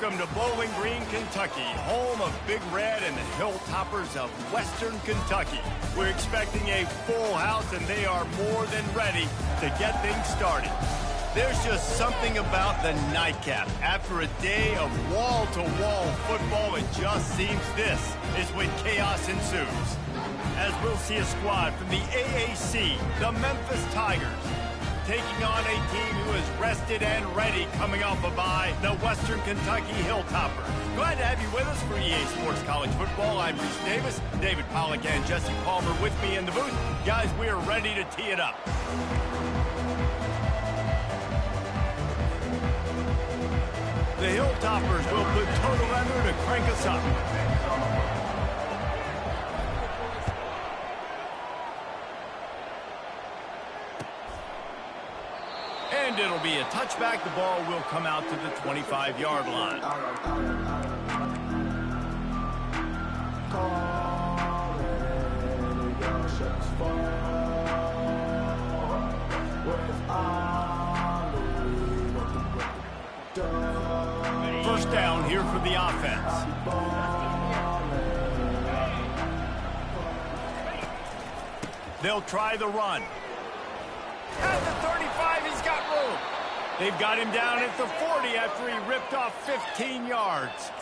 Welcome to Bowling Green, Kentucky, home of Big Red and the Hilltoppers of Western Kentucky. We're expecting a full house, and they are more than ready to get things started. There's just something about the nightcap. After a day of wall-to-wall football, it just seems this is when chaos ensues. As we'll see a squad from the AAC, the Memphis Tigers, taking on a team who is rested and ready coming off a bye, the Western Kentucky Hilltoppers. Glad to have you with us for EA Sports College Football. I'm Reese Davis, David Pollack and Jesse Palmer with me in the booth. Guys, we are ready to tee it up. The Hilltoppers will put total leather to crank us up. And it'll be a touchback. The ball will come out to the 25-yard line. First down here for the offense. They'll try the run. At the 35, he's got room. They've got him down at the 40 after he ripped off 15 yards.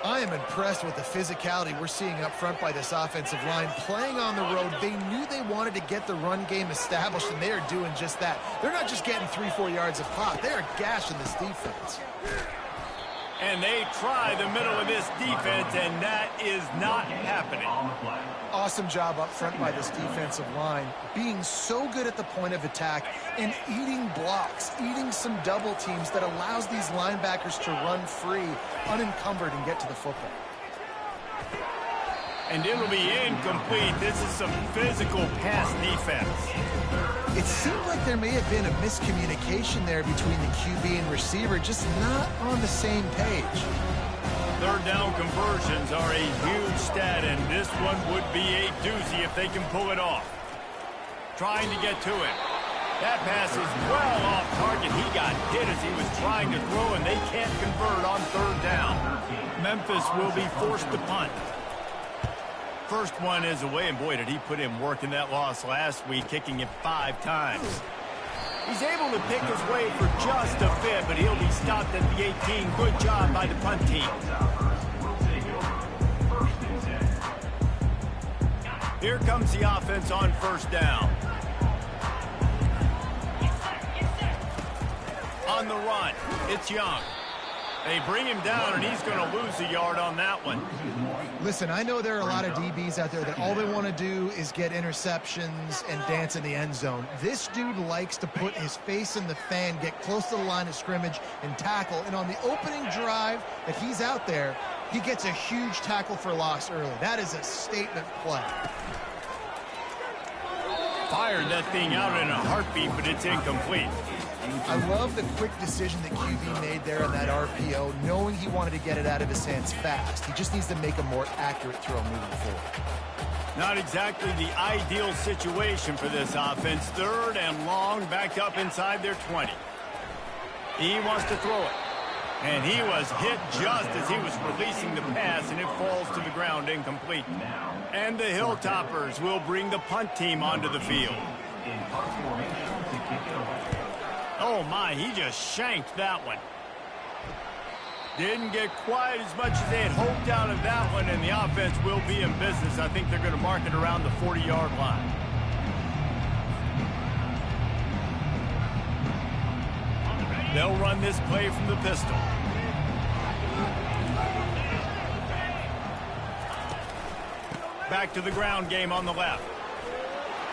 I am impressed with the physicality we're seeing up front by this offensive line. Playing on the road, they knew they wanted to get the run game established, and they are doing just that. They're not just getting 3-4 yards of pop. They are gashing this defense. And they try the middle of this defense, and that is not happening. Awesome job up front by this defensive line, being so good at the point of attack and eating blocks, eating some double teams that allows these linebackers to run free, unencumbered, and get to the football. And it'll be incomplete. This is some physical pass defense. It seemed like there may have been a miscommunication there between the QB and receiver, just not on the same page. Third down conversions are a huge stat, and this one would be a doozy if they can pull it off. Trying to get to it. That pass is well off target. He got hit as he was trying to throw, and they can't convert on third down. Memphis will be forced to punt. First one is away, and boy, did he put in work in that loss last week, kicking it 5 times. He's able to pick his way for just a bit, but he'll be stopped at the 18. Good job by the punt team. Here comes the offense on first down. On the run, it's Young. They bring him down, and he's going to lose a yard on that one. Listen, I know there are a lot of DBs out there that all they want to do is get interceptions and dance in the end zone. This dude likes to put his face in the fan, get close to the line of scrimmage, and tackle. And on the opening drive that he's out there, he gets a huge tackle for loss early. That is a statement play. Fired that thing out in a heartbeat, but it's incomplete. I love the quick decision that QB made there on that RPO, knowing he wanted to get it out of his hands fast. He just needs to make a more accurate throw moving forward. Not exactly the ideal situation for this offense. Third and long, backed up inside their 20. He wants to throw it. And he was hit just as he was releasing the pass, and it falls to the ground incomplete. And the Hilltoppers will bring the punt team onto the field. Oh, my, he just shanked that one. Didn't get quite as much as they had hoped out of that one, and the offense will be in business. I think they're going to mark it around the 40-yard line. They'll run this play from the pistol. Back to the ground game on the left.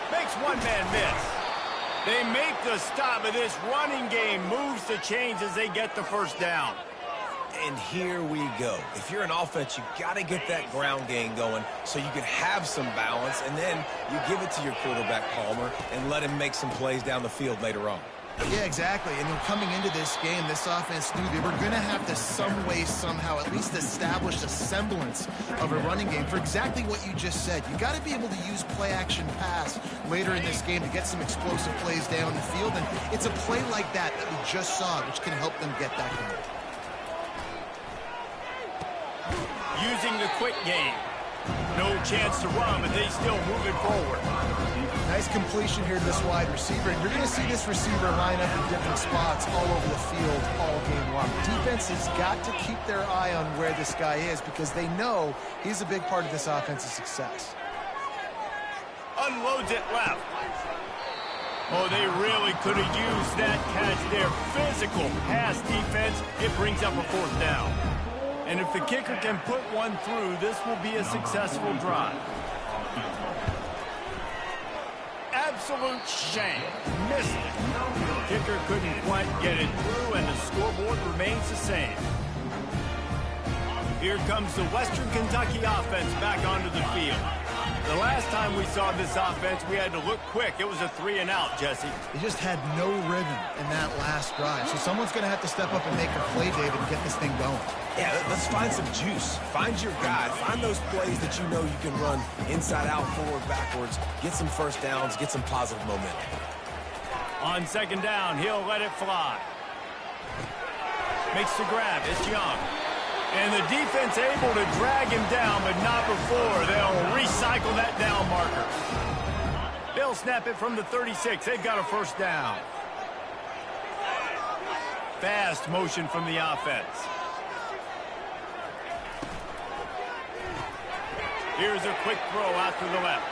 Makes one man miss. They make the stop, but this running game moves the chains as they get the first down. And here we go. If you're an offense, you got to get that ground game going so you can have some balance, and then you give it to your quarterback, Palmer, and let him make some plays down the field later on. Yeah, exactly. And coming into this game, this offense knew they were going to have to some way, somehow, at least establish a semblance of a running game for exactly what you just said. You got to be able to use play-action pass later in this game to get some explosive plays down the field. And it's a play like that that we just saw, which can help them get that going. quick game. No chance to run, but they still moving forward. Nice completion here to this wide receiver. And you're going to see this receiver line up in different spots all over the field all game long. Defense has got to keep their eye on where this guy is because they know he's a big part of this offense's success. Unloads it left. Oh, they really could have used that catch there. Physical pass defense. It brings up a fourth down. And if the kicker can put one through, this will be a successful drive. Absolute shame. Missed it. Kicker couldn't quite get it through, and the scoreboard remains the same. Here comes the Western Kentucky offense back onto the field. The last time we saw this offense, we had to look quick. It was a 3-and-out, Jesse. They just had no rhythm in that last drive. So someone's going to have to step up and make a play, David, and get this thing going. Yeah, let's find some juice. Find your guy. Find those plays that you know you can run inside out, forward, backwards. Get some first downs. Get some positive momentum. On second down, he'll let it fly. Makes the grab. It's Young. And the defense able to drag him down, but not before. They'll recycle that down marker. They'll snap it from the 36. They've got a first down. Fast motion from the offense. Here's a quick throw out to the left.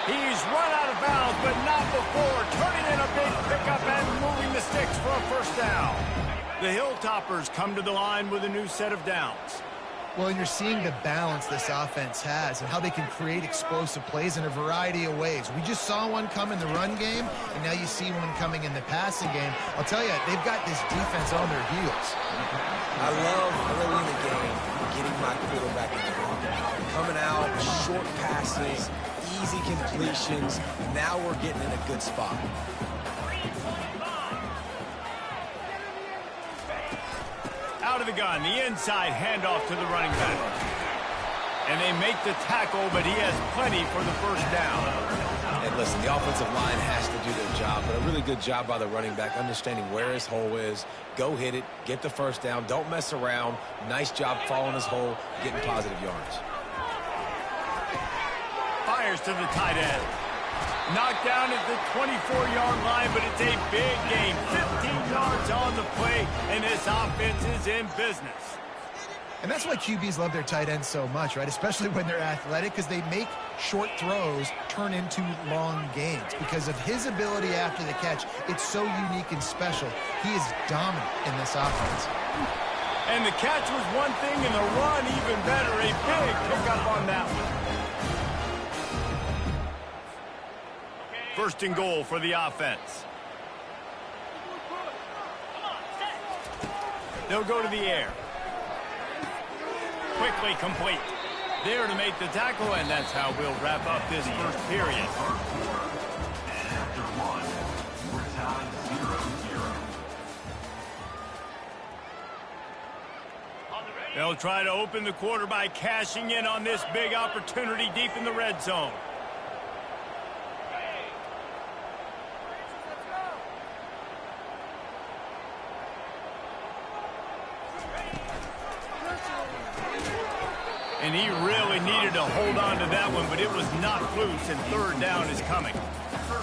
He's run out of bounds, but not before. Turning in a big pickup and moving the sticks for a first down. The Hilltoppers come to the line with a new set of downs. Well, and you're seeing the balance this offense has and how they can create explosive plays in a variety of ways. We just saw one come in the run game, and now you see one coming in the passing game. I'll tell you, they've got this defense on their heels. I love early in the game getting my quarterback in the run. Coming out, short passes, easy completions. Now we're getting in a good spot. Out of the gun, the inside handoff to the running back. And they make the tackle, but he has plenty for the first down. And listen, the offensive line has to do their job, but a really good job by the running back, understanding where his hole is. Go hit it, get the first down, don't mess around. Nice job following his hole, getting positive yards. Fires to the tight end. Knocked down at the 24-yard line, but it's a big game. 15 yards on the play, and this offense is in business. And that's why QBs love their tight ends so much, right? Especially when they're athletic, because they make short throws turn into long gains. Because of his ability after the catch, it's so unique and special. He is dominant in this offense. And the catch was one thing, and the run even better. A big pickup on that one. First and goal for the offense. They'll go to the air. Quickly complete. There to make the tackle, and that's how we'll wrap up this first period. They'll try to open the quarter by cashing in on this big opportunity deep in the red zone. And he really needed to hold on to that one, but it was knocked loose, and third down is coming.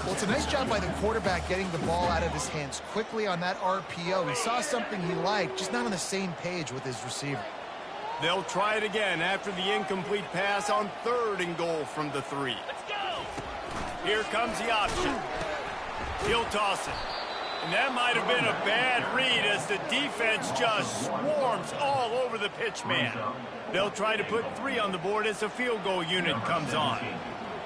Well, it's a nice job by the quarterback getting the ball out of his hands quickly on that RPO. He saw something he liked, just not on the same page with his receiver. They'll try it again after the incomplete pass on third and goal from the 3. Let's go! Here comes the option. He'll toss it. And that might have been a bad read as the defense just swarms all over the pitch man. They'll try to put 3 on the board as the field goal unit comes on.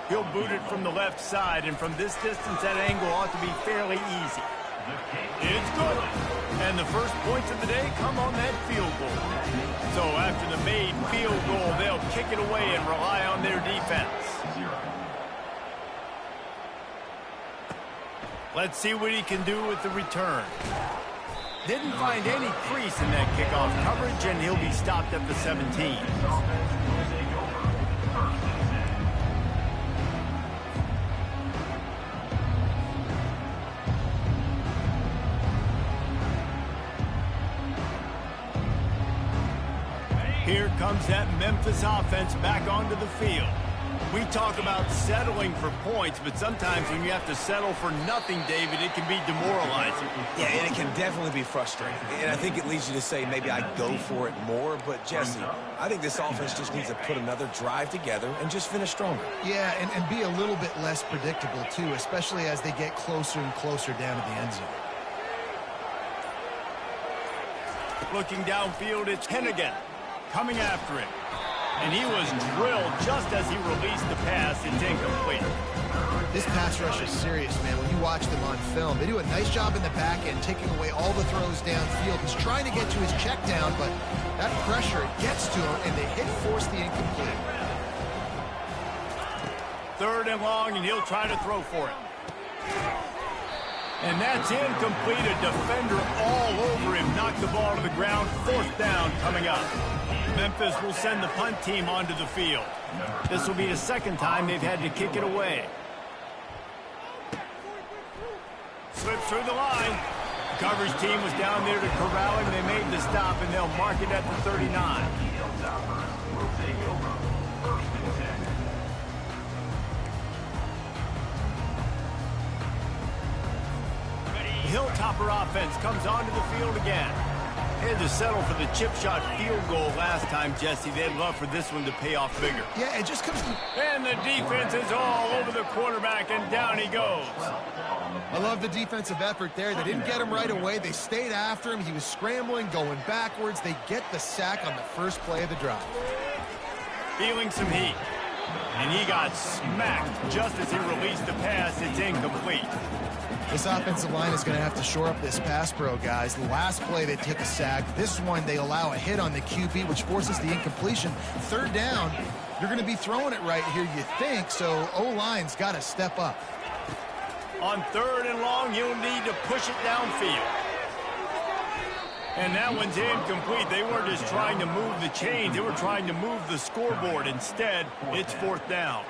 He'll boot it from the left side, and from this distance, that angle ought to be fairly easy. It's good. And the first points of the day come on that field goal. So after the made field goal, they'll kick it away and rely on their defense. Let's see what he can do with the return. Didn't find any crease in that kickoff coverage, and he'll be stopped at the 17. Here comes that Memphis offense back onto the field. We talk about settling for points, but sometimes when you have to settle for nothing, David, it can be demoralizing. Yeah, and it can definitely be frustrating. And I think it leads you to say maybe I go for it more. But, Jesse, I think this offense just needs to put another drive together and just finish stronger. Yeah, and be a little bit less predictable, too, especially as they get closer and closer down to the end zone. Looking downfield, it's Hennigan coming after him. And he was drilled just as he released the pass. It's incomplete. This pass rush is serious, man. When you watch them on film, they do a nice job in the back end, taking away all the throws downfield. He's trying to get to his check down, but that pressure gets to him, and they force the incomplete. 3rd and long, and he'll try to throw for it. And that's incomplete. A defender all over him. Knocked the ball to the ground. 4th down coming up. Memphis will send the punt team onto the field. This will be the 2nd time they've had to kick it away. Slips through the line. The coverage team was down there to corral him. They made the stop, and they'll mark it at the 39. Hilltopper offense comes onto the field again. They had to settle for the chip shot field goal last time, Jesse. They'd love for this one to pay off bigger. Yeah, it just comes to... And the defense is all over the quarterback, and down he goes. I love the defensive effort there. They didn't get him right away. They stayed after him. He was scrambling, going backwards. They get the sack on the first play of the drive. Feeling some heat. And he got smacked just as he released the pass. It's incomplete. This offensive line is going to have to shore up this pass pro, guys. The last play, they take a sack. This one, they allow a hit on the QB, which forces the incompletion. 3rd down, you're going to be throwing it right here, you think, so O-line's got to step up. On 3rd and long, you'll need to push it downfield. And that one's incomplete. They weren't just trying to move the chains. They were trying to move the scoreboard. Instead, it's 4th down.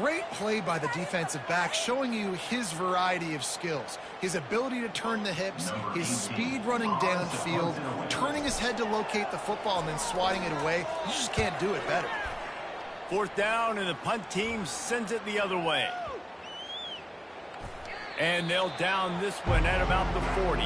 Great play by the defensive back, showing you his variety of skills. His ability to turn the hips, his speed running downfield, turning his head to locate the football and then swatting it away. You just can't do it better. 4th down, and the punt team sends it the other way. And they'll down this one at about the 40.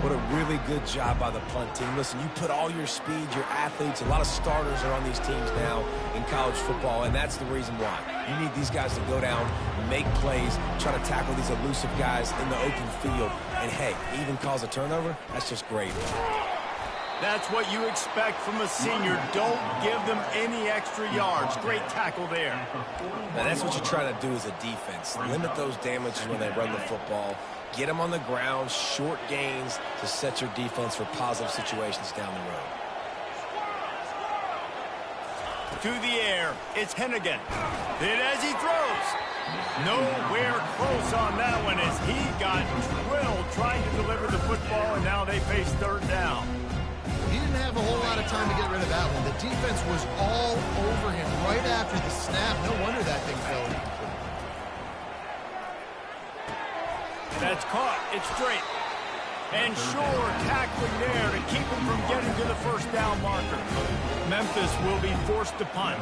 What a really good job by the punt team. Listen, you put all your speed, your athletes, a lot of starters are on these teams now in college football, and that's the reason why. You need these guys to go down, make plays, try to tackle these elusive guys in the open field, and hey, even cause a turnover, that's just great. That's what you expect from a senior. Don't give them any extra yards. Great tackle there. Now, that's what you try to do as a defense. Limit those damages when they run the football. Get them on the ground, short gains to set your defense for positive situations down the road. To the air, it's Hennigan. Hit as he throws. Nowhere close on that one as he got drilled trying to deliver the football, and now they face 3rd down. He didn't have a whole lot of time to get rid of that one. The defense was all over him right after the snap. No wonder that thing fell in. That's caught. It's straight. And sure, tackling there to keep him from getting to the 1st down marker. Memphis will be forced to punt.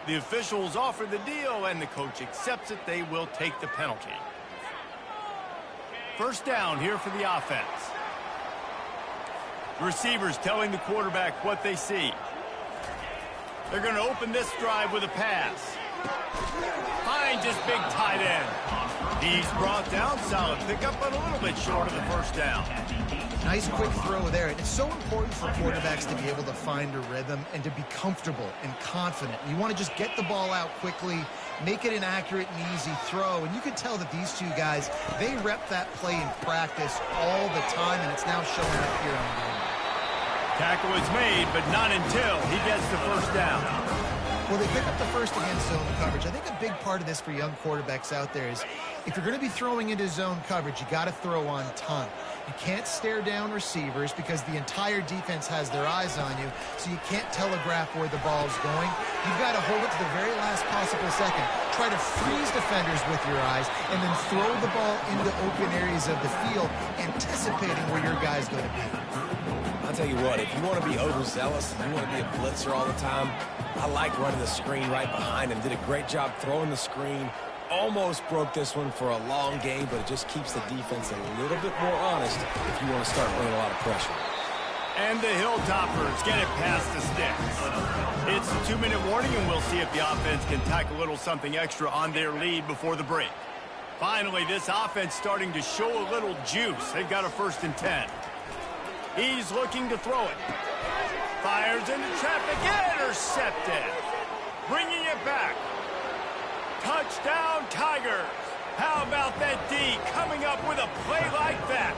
The officials offer the deal, and the coach accepts it. They will take the penalty. 1st down here for the offense. Receivers telling the quarterback what they see. They're going to open this drive with a pass. Finds his big tight end. He's brought down. Solid pickup, but a little bit short of the 1st down. Nice quick throw there. It's so important for quarterbacks to be able to find a rhythm and to be comfortable and confident. You want to just get the ball out quickly, make it an accurate and easy throw. And you can tell that these two guys, they rep that play in practice all the time, and it's now showing up here on the game. Tackle is made, but not until he gets the 1st down. Well, they pick up the first against zone coverage. I think a big part of this for young quarterbacks out there is if you're going to be throwing into zone coverage, you got to throw on time. You can't stare down receivers because the entire defense has their eyes on you, so you can't telegraph where the ball's going. You've got to hold it to the very last possible second. Try to freeze defenders with your eyes, and then throw the ball into open areas of the field, anticipating where your guy's going to be. I'll tell you what, if you want to be overzealous and you want to be a blitzer all the time, I like running the screen right behind him. Did a great job throwing the screen. Almost broke this one for a long game, but it just keeps the defense a little bit more honest if you want to start bringing a lot of pressure. And the Hilltoppers get it past the sticks. It's a 2-minute warning, and we'll see if the offense can tack a little something extra on their lead before the break. Finally, this offense starting to show a little juice. They've got a 1st and 10. He's looking to throw it. Fires into traffic, intercepted. Bringing it back. Touchdown, Tigers. How about that D coming up with a play like that?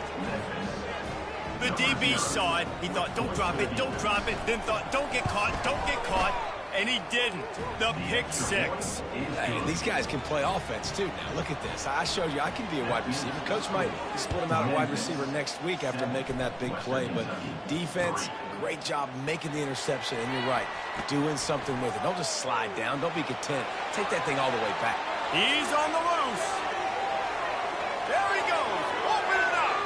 The DB saw it. He thought, don't drop it, don't drop it. Then thought, don't get caught, don't get caught. And he didn't. The pick 6. Hey, these guys can play offense, too. Now, look at this. I showed you I can be a wide receiver. Coach might split him out at wide receiver next week after making that big play. But defense, great job making the interception. And you're right, doing something with it. Don't just slide down. Don't be content. Take that thing all the way back. He's on the loose. There he goes. Open it up.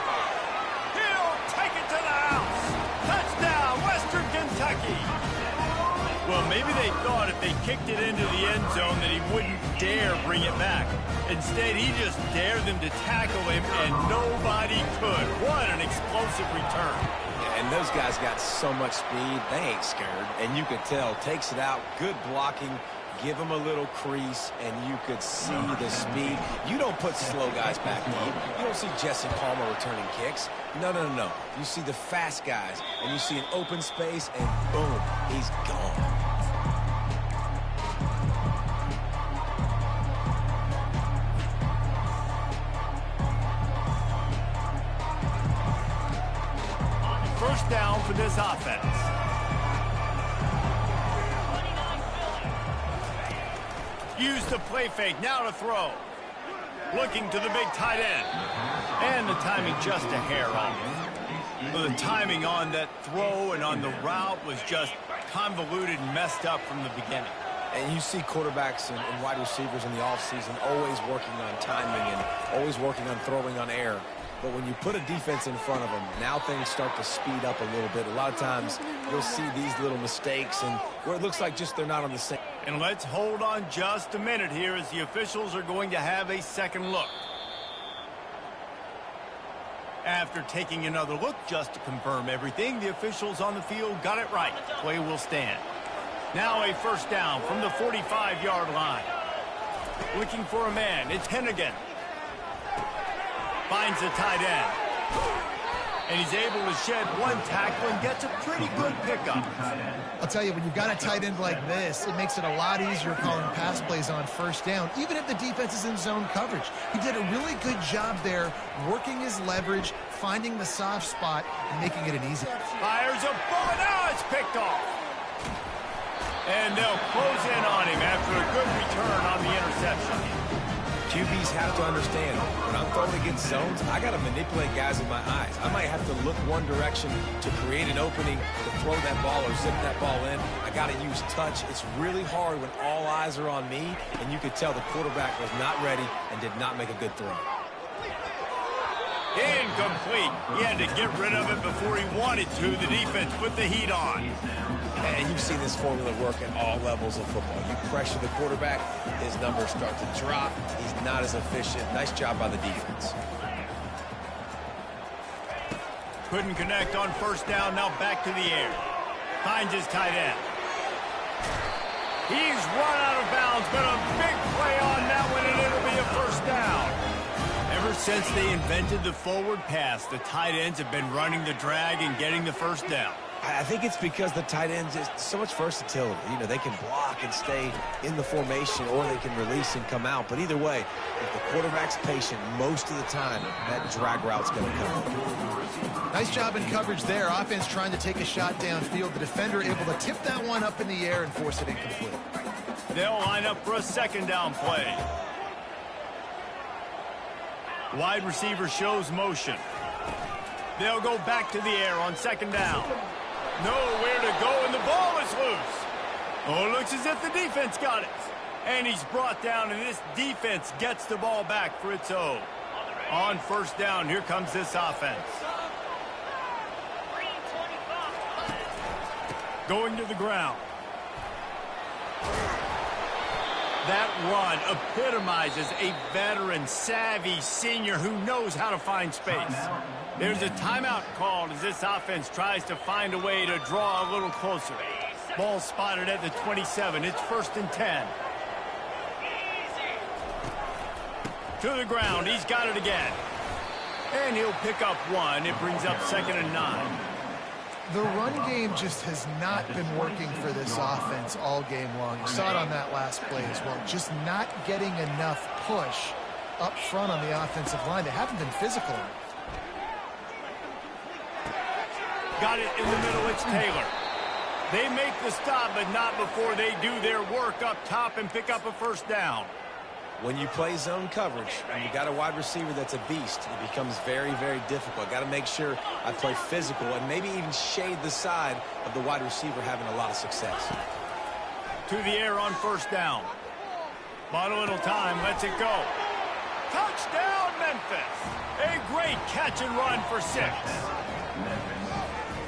He'll take it to the house. Touchdown, Western Kentucky. Well, maybe they thought if they kicked it into the end zone that he wouldn't dare bring it back. Instead, he just dared them to tackle him, and nobody could. What an explosive return. And those guys got so much speed, they ain't scared. And you could tell, takes it out, good blocking, give him a little crease, and you could see the speed. You don't put slow guys back deep. You don't see Jesse Palmer returning kicks. No, no, no, no. You see the fast guys, and you see an open space, and boom, he's gone. First down for this offense. Use the play fake, now to throw. Looking to the big tight end. And the timing just a hair off. The timing on that throw and on the route was just convoluted and messed up from the beginning. And you see quarterbacks and wide receivers in the offseason always working on timing and always working on throwing on air. But when you put a defense in front of them, now things start to speed up a little bit. A lot of times you'll see these little mistakes and where it looks like just they're not on the same. And let's hold on just a minute here as the officials are going to have a second look. After taking another look just to confirm everything, the officials on the field got it right. Play will stand. Now a first down from the 45-yard line. Looking for a man. It's Hennigan. Finds the tight end. And he's able to shed one tackle and gets a pretty good pickup. I'll tell you, when you've got a tight end like this, it makes it a lot easier calling pass plays on first down, even if the defense is in zone coverage. He did a really good job there, working his leverage, finding the soft spot, and making it an easy. Fires a bullet. Now it's picked off. And they'll close in on him after a good return on the interception. QBs have to understand, when I'm throwing against zones, I got to manipulate guys with my eyes. I might have to look one direction to create an opening to throw that ball or zip that ball in. I got to use touch. It's really hard when all eyes are on me, and you could tell the quarterback was not ready and did not make a good throw. Incomplete. He had to get rid of it before he wanted to. The defense put the heat on. And you've seen this formula work at all levels of football. You pressure the quarterback, his numbers start to drop. He's not as efficient. Nice job by the defense. Couldn't connect on first down. Now back to the air. Finds his tight end. He's run out of bounds, but a big play on that one, and it'll be a first down. Ever since they invented the forward pass, the tight ends have been running the drag and getting the first down. I think it's because the tight ends is so much versatility. You know, they can block and stay in the formation, or they can release and come out. But either way, if the quarterback's patient most of the time, that drag route's going to come. Nice job in coverage there. Offense trying to take a shot downfield. The defender able to tip that one up in the air and force it incomplete. They'll line up for a second down play. Wide receiver shows motion. They'll go back to the air on second down. Nowhere to go, and the ball is loose. Oh, it looks as if the defense got it. And he's brought down, and this defense gets the ball back for its own. On first down, here comes this offense. Going to the ground. That run epitomizes a veteran, savvy senior who knows how to find space. There's a timeout called as this offense tries to find a way to draw a little closer. Ball spotted at the 27. It's 1st and 10. To the ground. He's got it again. And he'll pick up one. It brings up 2nd and 9. The run game just has not been working for this offense all game long. You saw it on that last play as well. Just not getting enough push up front on the offensive line. They haven't been physical enough. Got it in the middle. It's Taylor. They make the stop, but not before they do their work up top and pick up a first down. When you play zone coverage and you got a wide receiver that's a beast, it becomes very, very difficult. Got to make sure I play physical and maybe even shade the side of the wide receiver having a lot of success. To the air on first down. Bought a little time, lets it go. Touchdown, Memphis! A great catch and run for 6.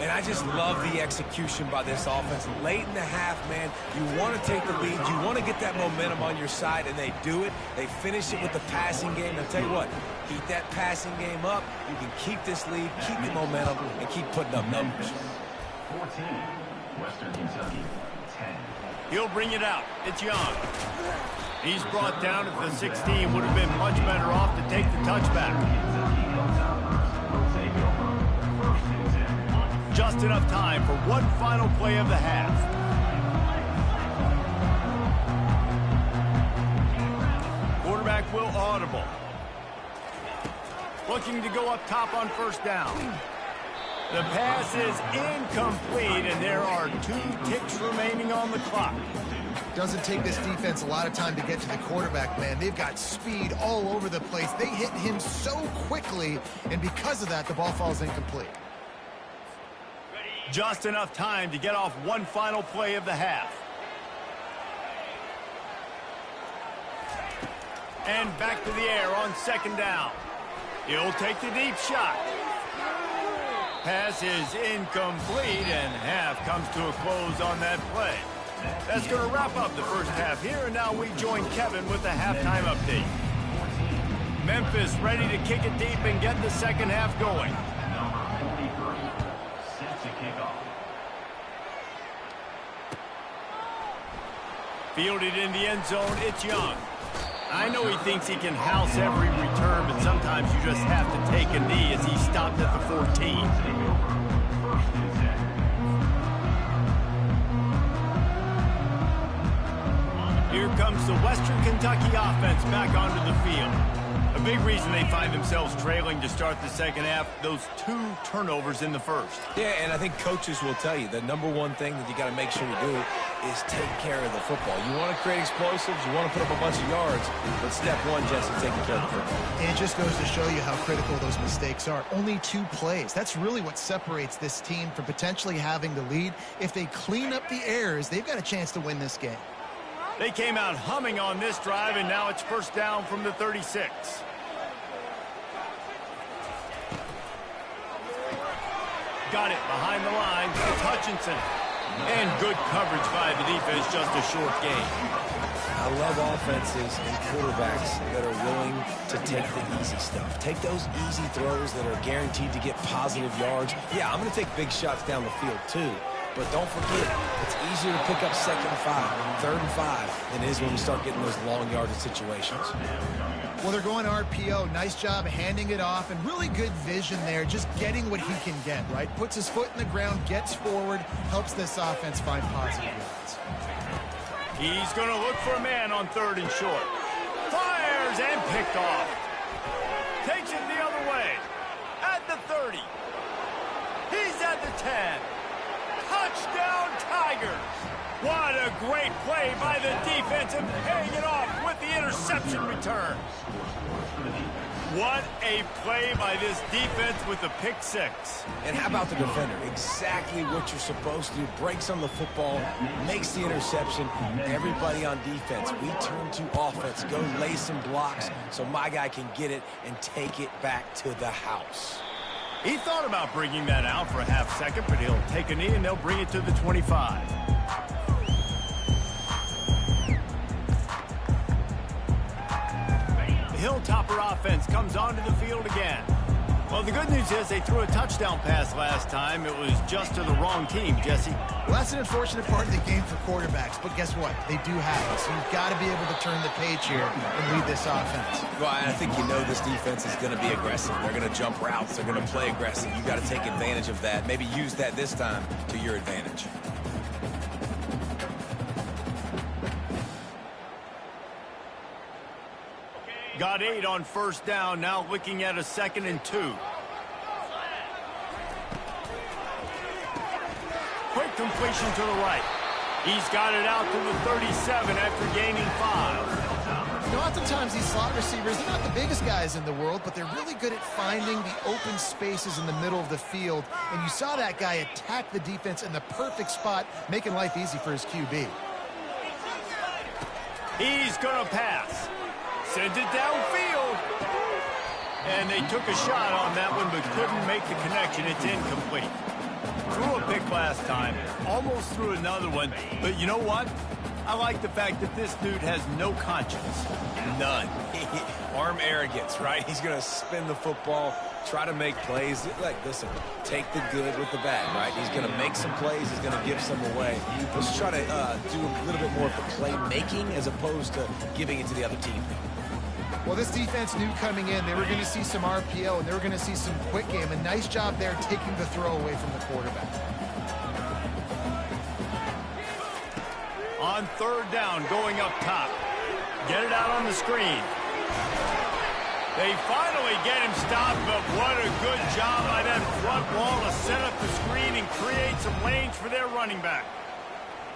And I just love the execution by this offense. Late in the half, man, you want to take the lead. You want to get that momentum on your side, and they do it. They finish it with the passing game. I'll tell you what, keep that passing game up. You can keep this lead, keep the momentum, and keep putting up numbers. 14, Western Kentucky, 10. He'll bring it out. It's Young. He's brought down at the 16. Would have been much better off to take the touchback. Just enough time for one final play of the half. Quarterback will audible. Looking to go up top on first down. The pass is incomplete, and there are 2 ticks remaining on the clock. Doesn't take this defense a lot of time to get to the quarterback, man. They've got speed all over the place. They hit him so quickly, and because of that, the ball falls incomplete. Just enough time to get off one final play of the half. And back to the air on second down. He'll take the deep shot. Pass is incomplete, and half comes to a close on that play. That's going to wrap up the first half here, and now we join Kevin with the halftime update. Memphis ready to kick it deep and get the second half going. Fielded in the end zone, it's Young. I know he thinks he can house every return, but sometimes you just have to take a knee as he stopped at the 14. Here comes the Western Kentucky offense back onto the field. A big reason they find themselves trailing to start the second half, those 2 turnovers in the first. Yeah, and I think coaches will tell you the #1 thing that you got to make sure you do is take care of the football. You want to create explosives, you want to put up a bunch of yards, but step 1, Jesse, taking care of the football. And it just goes to show you how critical those mistakes are. Only 2 plays. That's really what separates this team from potentially having the lead. If they clean up the errors, they've got a chance to win this game. They came out humming on this drive, and now it's first down from the 36. Got it behind the line. It's Hutchinson. And good coverage by the defense, just a short gain. I love offenses and quarterbacks that are willing to take the easy stuff. Take those easy throws that are guaranteed to get positive yards. Yeah, I'm going to take big shots down the field too. But don't forget, it's easier to pick up 2nd and 5, 3rd and 5 than it is when we start getting those long yardage situations. Well, they're going RPO. Nice job handing it off, and really good vision there, just getting what he can get, right? Puts his foot in the ground, gets forward, helps this offense find positive yards. He's going to look for a man on 3rd and short. Fires and picked off. Takes it the other way. At the 30. He's at the 10. Touchdown, Tigers. What a great play by the defense and paying it off with the interception return. What a play by this defense with the pick six. And how about the defender? Exactly what you're supposed to do. Breaks on the football, makes the interception. Everybody on defense, we turn to offense. Go lay some blocks so my guy can get it and take it back to the house. He thought about bringing that out for a half second, but he'll take a knee and they'll bring it to the 25. Hilltopper offense comes onto the field again. Well, the good news is they threw a touchdown pass last time. It was just to the wrong team, Jesse. Well, that's an unfortunate part of the game for quarterbacks, but guess what? They do have it, so you've got to be able to turn the page here and lead this offense. Well, I think you know this defense is going to be aggressive. They're going to jump routes. They're going to play aggressive. You've got to take advantage of that. Maybe use that this time to your advantage. Got 8 on first down, now looking at a 2nd and 2. Quick completion to the right. He's got it out to the 37 after gaining 5. You know, oftentimes these slot receivers, they're not the biggest guys in the world, but they're really good at finding the open spaces in the middle of the field. And you saw that guy attack the defense in the perfect spot, making life easy for his QB. He's going to pass. Sends it downfield. And they took a shot on that one, but couldn't make the connection. It's incomplete. Threw a pick last time. Almost threw another one. But you know what? I like the fact that this dude has no conscience. None. Arm arrogance, right? He's going to spin the football, try to make plays. Like, listen, take the good with the bad, right? He's going to make some plays. He's going to give some away. Let's try to do a little bit more of the playmaking as opposed to giving it to the other team. Well, this defense knew coming in they were going to see some RPO and they were going to see some quick game. A nice job there taking the throw away from the quarterback. On third down, going up top. Get it out on the screen. They finally get him stopped, but what a good job by that front wall to set up the screen and create some lanes for their running back.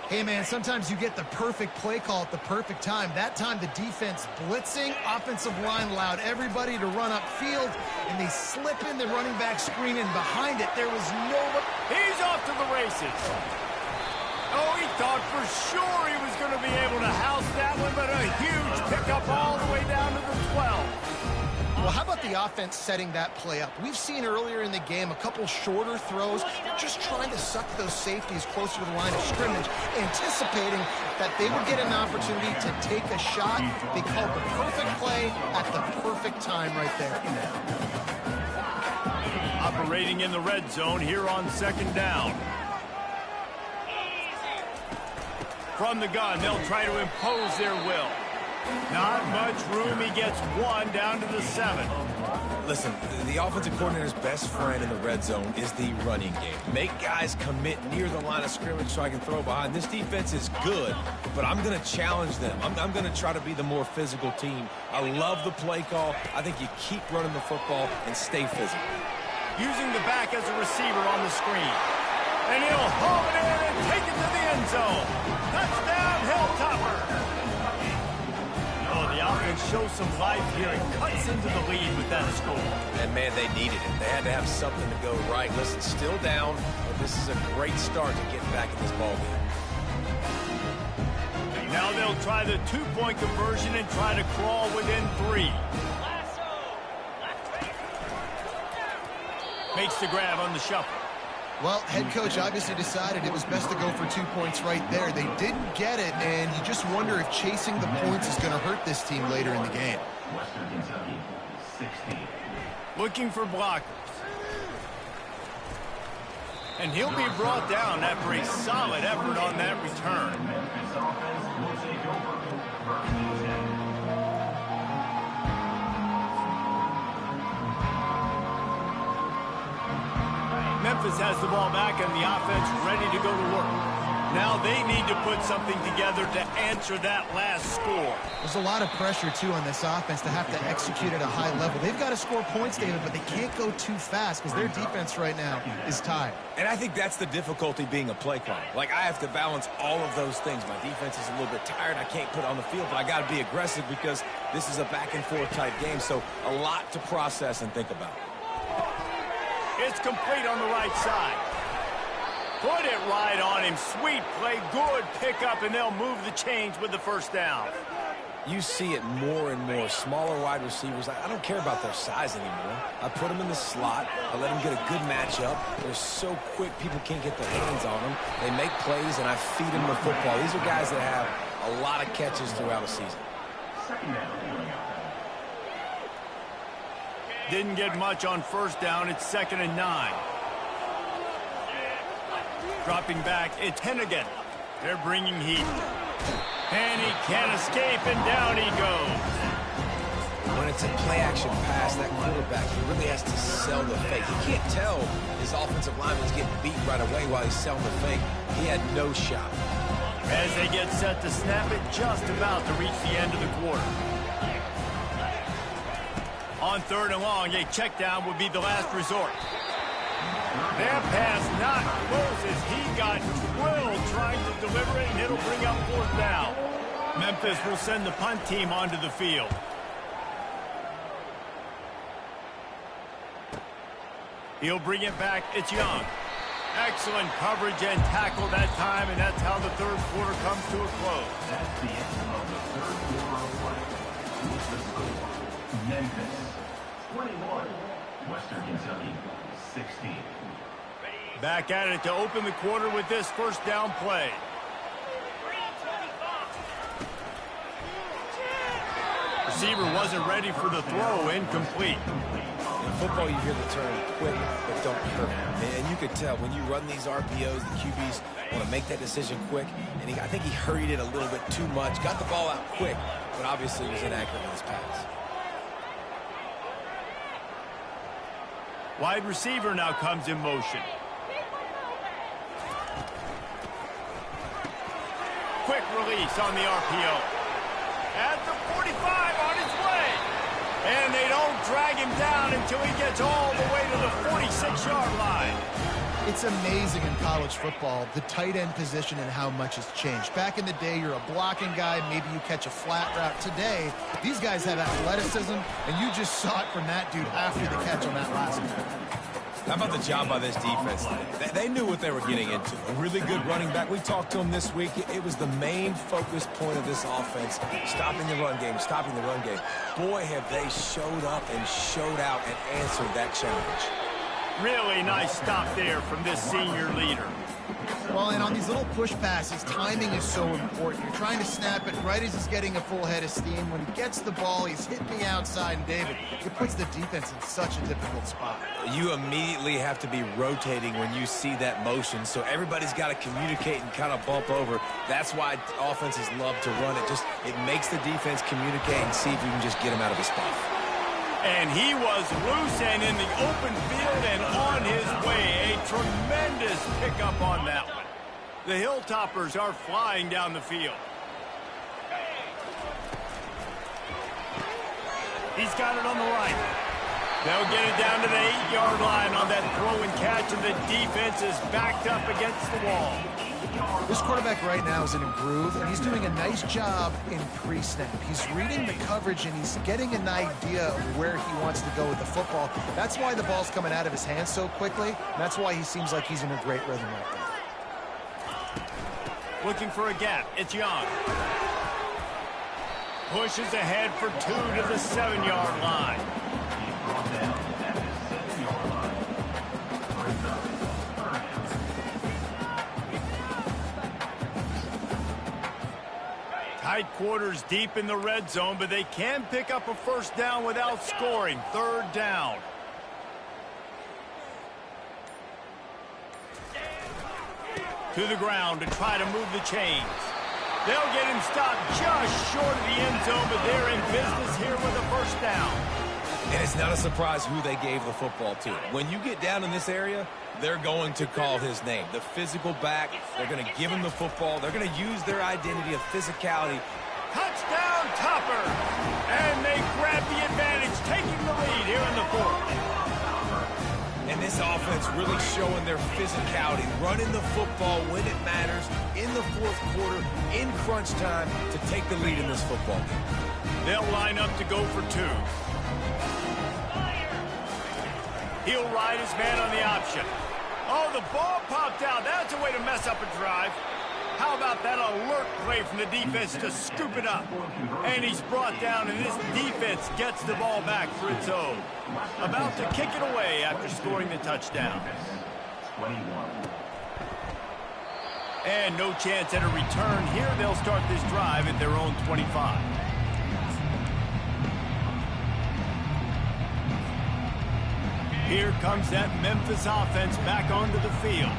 Hey, man, sometimes you get the perfect play call at the perfect time. That time, the defense blitzing, offensive line allowed everybody to run upfield, and they slip in the running back screen, and behind it, there was nobody. He's off to the races. Oh, he thought for sure he was going to be able to house that one, but a huge pickup all the way down to the 12. Well, how about the offense setting that play up? We've seen earlier in the game a couple shorter throws. They're just trying to suck those safeties closer to the line of scrimmage, anticipating that they would get an opportunity to take a shot. They called the perfect play at the perfect time right there. Operating in the red zone here on second down. From the gun, they'll try to impose their will. Not much room. He gets 1 down to the 7. Listen, the offensive coordinator's best friend in the red zone is the running game. Make guys commit near the line of scrimmage so I can throw behind. This defense is good, but I'm going to challenge them. I'm going to try to be the more physical team. I love the play call. I think you keep running the football and stay physical. Using the back as a receiver on the screen. And he'll haul it in and take it to the end zone. Touchdown, Hilltopper. Oh, the offense shows some life here and cuts into the lead with that score. And, man, they needed it. They had to have something to go right. Listen, still down, but this is a great start to getting back in this ballgame. Now they'll try the 2-point conversion and try to crawl within 3. Makes the grab on the shuffle. Well, head coach obviously decided it was best to go for 2 points right there. They didn't get it, and you just wonder if chasing the points is going to hurt this team later in the game. Western Kentucky, 16. Looking for blockers. And he'll be brought down after a solid effort on that return. Memphis offense will take over. First and 10. Memphis has the ball back and the offense ready to go to work. Now they need to put something together to answer that last score. There's a lot of pressure, too, on this offense to have to execute at a high level. They've got to score points, David, but they can't go too fast because their defense right now is tired. And I think that's the difficulty being a play caller. Like, I have to balance all of those things. My defense is a little bit tired. I can't put it on the field, but I got to be aggressive because this is a back-and-forth type game, so a lot to process and think about. It's complete on the right side. Put it right on him. Sweet play, good pickup, and they'll move the chains with the first down. You see it more and more. Smaller wide receivers, I don't care about their size anymore. I put them in the slot. I let them get a good matchup. They're so quick, people can't get their hands on them. They make plays, and I feed them the football. These are guys that have a lot of catches throughout a season. Didn't get much on first down. It's 2nd and 9. Dropping back, it's Hennigan. They're bringing heat. And he can't escape, and down he goes. When it's a play-action pass, that quarterback, he really has to sell the fake. He can't tell his offensive lineman's getting beat right away while he's selling the fake. He had no shot. As they get set to snap it, just about to reach the end of the quarter. On 3rd and long, a check down would be the last resort. Their pass not close as he got drilled trying to deliver it, and it'll bring up 4th down. Memphis will send the punt team onto the field. He'll bring it back. It's Young. Excellent coverage and tackle that time, and that's how the 3rd quarter comes to a close. That's the end of the 3rd quarter of play. The score, Memphis 21, Western Kentucky 16. Back at it to open the quarter with this first down play. Receiver wasn't ready for the throw, incomplete. In football, you hear the term quick, but don't hurt. And you could tell when you run these RPOs, the QBs want to make that decision quick. And I think he hurried it a little bit too much. Got the ball out quick, but obviously was inaccurate in his pass. Wide receiver now comes in motion. Quick release on the RPO. At the 45 on his way. And they don't drag him down until he gets all the way to the 46-yard line. It's amazing in college football, the tight end position and how much has changed. Back in the day, you're a blocking guy, maybe you catch a flat route. Today, these guys have athleticism, and you just saw it from that dude after the catch on that last one. How about the job by this defense? They knew what they were getting into. A really good running back. We talked to him this week. It was the main focus point of this offense, stopping the run game, stopping the run game. Boy, have they showed up and showed out and answered that challenge. Really nice stop there from this senior leader. Well, and on these little push passes, timing is so important. You're trying to snap it right as he's getting a full head of steam. When he gets the ball, he's hitting the outside, and David, it puts the defense in such a difficult spot. You immediately have to be rotating when you see that motion, so everybody's got to communicate and kind of bump over. That's why offenses love to run it. It makes the defense communicate and see if you can just get him out of his spot. And he was loose and in the open field and on his way. A tremendous pickup on that one. The Hilltoppers are flying down the field. He's got it on the right. They'll get it down to the 8-yard line on that throw and catch, and the defense is backed up against the wall. This quarterback right now is in a groove, and he's doing a nice job in pre-snap. He's reading the coverage, and he's getting an idea of where he wants to go with the football. That's why the ball's coming out of his hands so quickly, and that's why he seems like he's in a great rhythm right now. Looking for a gap. It's Young. Pushes ahead for 2 to the 7-yard line. Tight quarters deep in the red zone, but they can pick up a first down without scoring. 3rd down. To the ground to try to move the chains. They'll get him stopped just short of the end zone, but they're in business here with a first down. And it's not a surprise who they gave the football to. When you get down in this area, they're going to call his name. The physical back, they're going to give him the football. They're going to use their identity of physicality. Touchdown, Topper! And they grab the advantage, taking the lead here in the fourth. And this offense really showing their physicality, running the football when it matters, in the fourth quarter, in crunch time, to take the lead in this football game. They'll line up to go for two. He'll ride his man on the option. Oh, the ball popped out. That's a way to mess up a drive. How about that alert play from the defense to scoop it up? And he's brought down, and this defense gets the ball back for its own. About to kick it away after scoring the touchdown. 21. And no chance at a return here. They'll start this drive at their own 25. Here comes that Memphis offense back onto the field.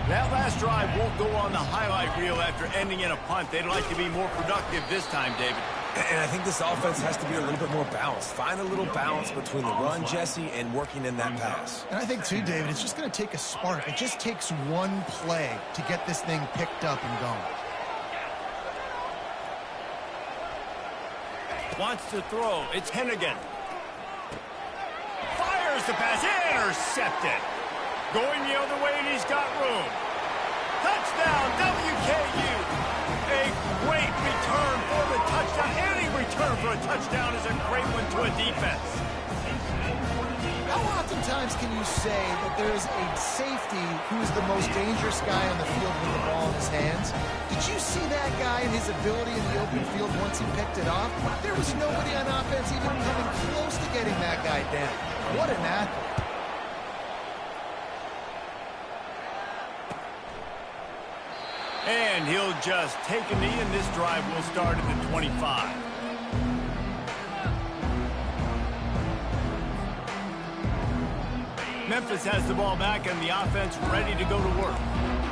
That last drive won't go on the highlight reel after ending in a punt. They'd like to be more productive this time, David. And I think this offense has to be a little bit more balanced. Find a little balance between the run, Jesse, and working in that pass. And I think, too, David, it's just going to take a spark. It just takes one play to get this thing picked up and going. Wants to throw. It's Hennigan. Fires the pass. Intercepted. Going the other way, and he's got room. Touchdown, WKU. A great return for the touchdown. Any return for a touchdown is a great one to a defense. How oftentimes can you say that there is a safety who is the most dangerous guy on the field with the ball in his hands? Did you see that guy and his ability in the open field once he picked it off? There was nobody on offense even coming close to getting that guy down. What an athlete. And he'll just take a knee, and this drive will start at the 25. Memphis has the ball back, and the offense ready to go to work.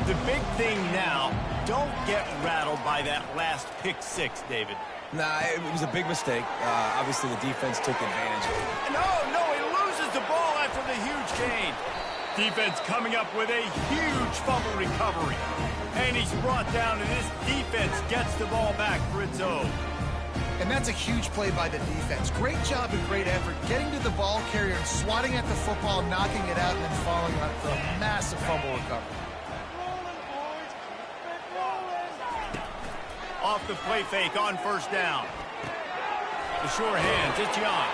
The big thing now, don't get rattled by that last pick six, David. Nah, it was a big mistake. Obviously, the defense took advantage of it. No, he loses the ball after the huge gain. Defense coming up with a huge fumble recovery. And he's brought down, and this defense gets the ball back for its own. And that's a huge play by the defense. Great job and great effort getting to the ball carrier and swatting at the football, knocking it out, and then falling on it for a massive fumble recovery. Off the play fake on first down. The sure hands, it's Young.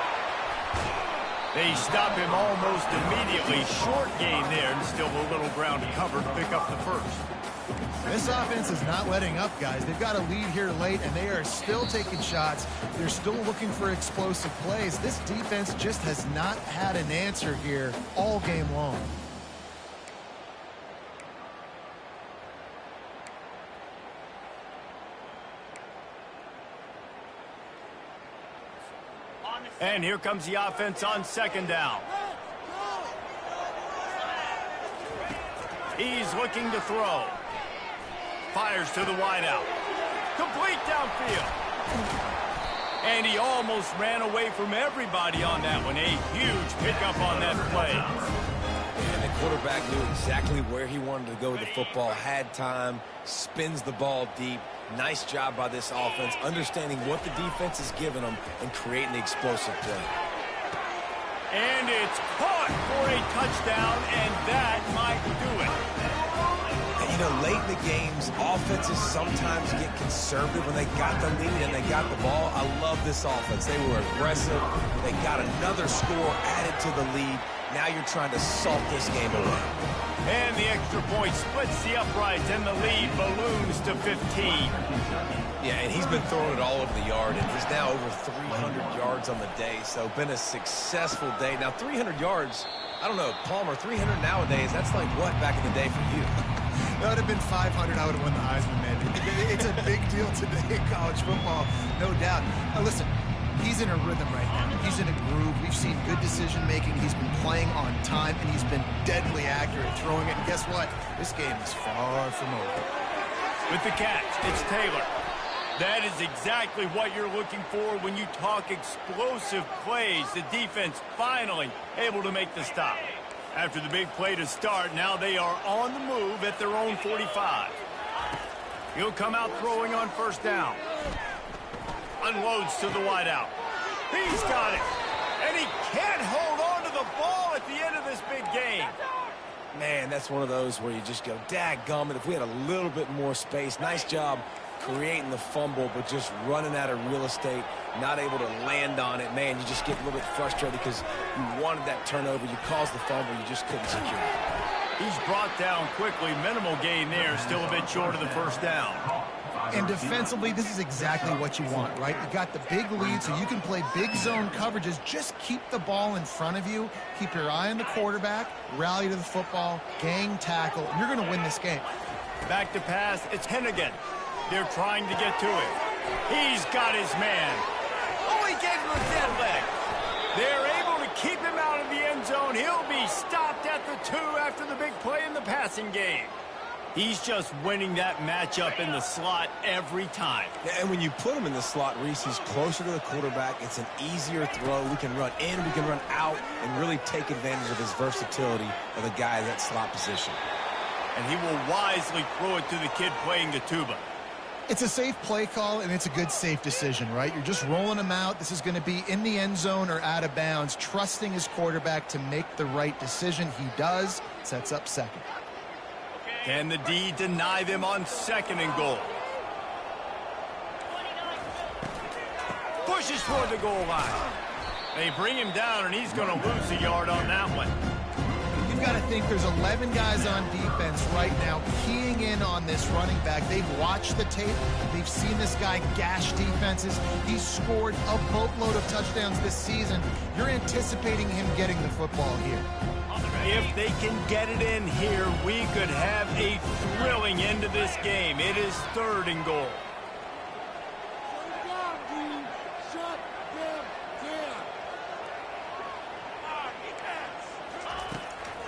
They stop him almost immediately. Short gain there, and still a little ground to cover to pick up the first. This offense is not letting up, guys. They've got a lead here late, and they are still taking shots. They're still looking for explosive plays. This defense just has not had an answer here all game long. And here comes the offense on second down. He's looking to throw. Fires to the wideout. Complete downfield. And he almost ran away from everybody on that one. A huge pickup on that play. And the quarterback knew exactly where he wanted to go with the football, had time, spins the ball deep. Nice job by this offense, understanding what the defense is giving them and creating the explosive play. And it's caught for a touchdown, and that might do it. And, you know, late in the games, offenses sometimes get conservative when they got the lead and they got the ball. I love this offense. They were aggressive. They got another score added to the lead. Now you're trying to salt this game away. And the extra point splits the uprights, and the lead balloons to 15. Yeah, and he's been throwing it all over the yard, and he's now over 300 yards on the day, so been a successful day. Now, 300 yards, I don't know, Palmer, 300 nowadays, that's like what back in the day for you? That would have been 500. I would have won the Heisman, man. It's a big deal today in college football, no doubt. Now, listen, he's in a rhythm right now. He's in a groove. We've seen good decision-making. He's been playing on time, and he's been deadly accurate throwing it. And guess what? This game is far from over. With the catch, it's Taylor. That is exactly what you're looking for when you talk explosive plays. The defense finally able to make the stop. After the big play to start, now they are on the move at their own 45. He'll come out throwing on first down. Unloads to the wideout. He's got it. And he can't hold on to the ball at the end of this big game. Man, that's one of those where you just go, dadgummit, if we had a little bit more space. Nice job creating the fumble, but just running out of real estate, not able to land on it. Man, you just get a little bit frustrated because you wanted that turnover. You caused the fumble. You just couldn't secure it. He's brought down quickly. Minimal gain there. Still a bit short of the first down. And defensively, this is exactly what you want, right? You got the big lead, so you can play big zone coverages. Just keep the ball in front of you. Keep your eye on the quarterback. Rally to the football. Gang tackle. And you're going to win this game. Back to pass. It's Hennigan. They're trying to get to it. He's got his man. Oh, he gave him a dead leg. They're able to keep him out of the end zone. He'll be stopped at the 2 after the big play in the passing game. He's just winning that matchup in the slot every time. And when you put him in the slot, Reese, he's closer to the quarterback. It's an easier throw. We can run in, we can run out, and really take advantage of his versatility of the guy in that slot position. And he will wisely throw it to the kid playing the tuba. It's a safe play call, and it's a good, safe decision, right? You're just rolling him out. This is going to be in the end zone or out of bounds, trusting his quarterback to make the right decision. He does. Sets up second. Can the D deny them on 2nd and goal? Pushes toward the goal line. They bring him down, and he's going to lose a yard on that one. You've got to think there's 11 guys on defense right now keying in on this running back. They've watched the tape. They've seen this guy gash defenses. He's scored a boatload of touchdowns this season. You're anticipating him getting the football here. If they can get it in here, we could have a thrilling end to this game. It is 3rd and goal.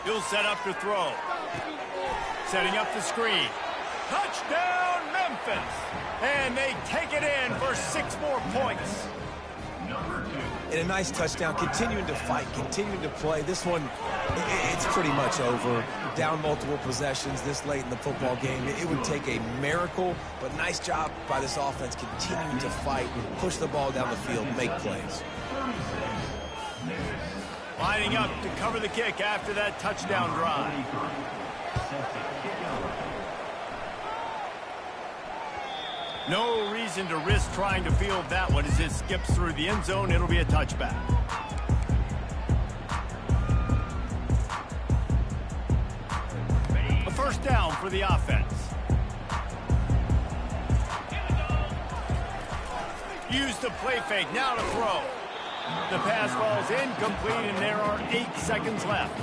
He'll set up to throw. Setting up the screen. Touchdown, Memphis! And they take it in for 6 more points. And a nice touchdown, continuing to fight, continuing to play. This one, it's pretty much over. Down multiple possessions this late in the football game. It would take a miracle, but nice job by this offense continuing to fight, push the ball down the field, make plays. Lining up to cover the kick after that touchdown drive. No reason to risk trying to field that one as it skips through the end zone. It'll be a touchback. A first down for the offense. Use the play fake. Now to throw. The pass falls incomplete, and there are 8 seconds left.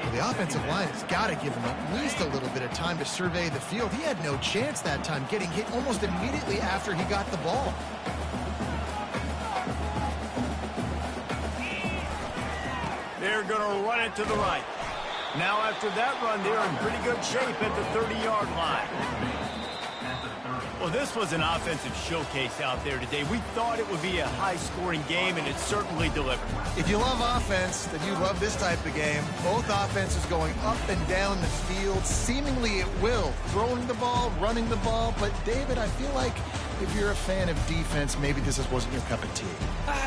Well, the offensive line has got to give him at least a little bit of time to survey the field. He had no chance that time, getting hit almost immediately after he got the ball. They're going to run it to the right. Now after that run, they're in pretty good shape at the 30-yard line. Well, this was an offensive showcase out there today. We thought it would be a high-scoring game, and it certainly delivered. If you love offense, then you love this type of game. Both offenses going up and down the field, seemingly at will. Throwing the ball, running the ball. But, David, I feel like if you're a fan of defense, maybe this wasn't your cup of tea.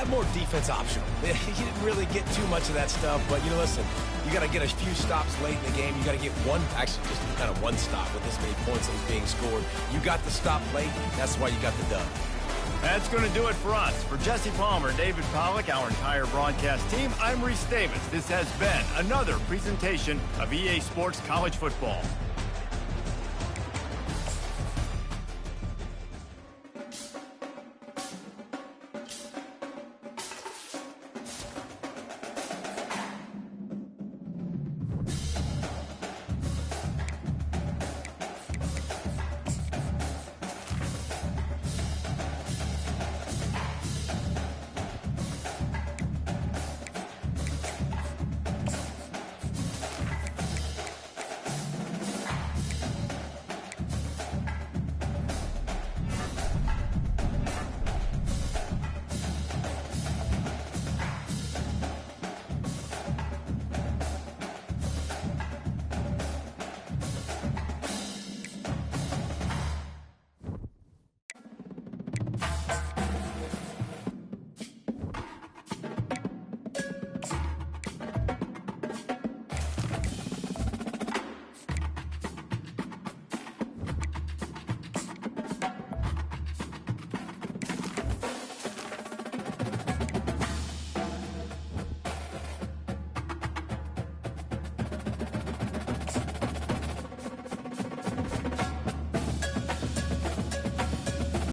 More defense optional. You didn't really get too much of that stuff, but, listen, you got to get a few stops late in the game. You got to get just kind of one stop with this many points that was being scored. You got the stop late. That's why you got the dub. That's going to do it for us. For Jesse Palmer, David Pollack, our entire broadcast team, I'm Reese Davis. This has been another presentation of EA Sports College Football.